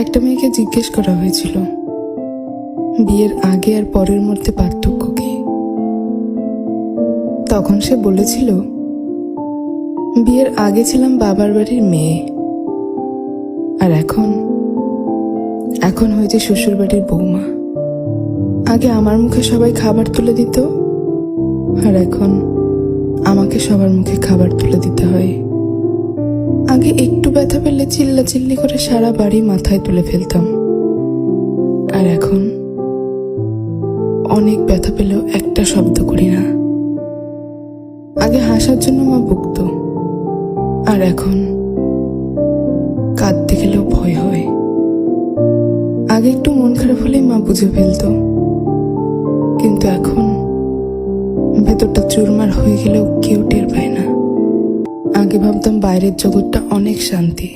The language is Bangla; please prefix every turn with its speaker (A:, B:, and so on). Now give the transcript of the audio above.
A: একটা মেয়েকে জিজ্ঞেস করা হয়েছিল বিয়ের আগে আর পরের মধ্যে পার্থক্য কি। তখন সে বলেছিল, বিয়ের আগে ছিলাম বাবার বাড়ির মেয়ে, আর এখন হয়েছে শ্বশুর বাড়ির বৌমা। আগে আমার মুখে সবাই খাবার তুলে দিত, আর এখন আমাকে সবার মুখে খাবার তুলে দিতে হয়। আগে একটু ব্যথা পেলে চিল্লাচিল্লি করে সারা বাড়ি মাথায় তুলে ফেলতাম, আর এখন অনেক ব্যথা পেলেও একটা শব্দ করি না। আগে হাসার জন্য মা বকতো, আর এখন কাঁদতে গেলেও ভয় হয়। আগে একটু মন খারাপ হলেই মা বুঝে ফেলতো, কিন্তু এখন ভেতরটা চুরমার হয়ে গেলেও কেউ টের পায় না। আগে ভাবতাম বাইরের জগৎটা অনেক শান্তি,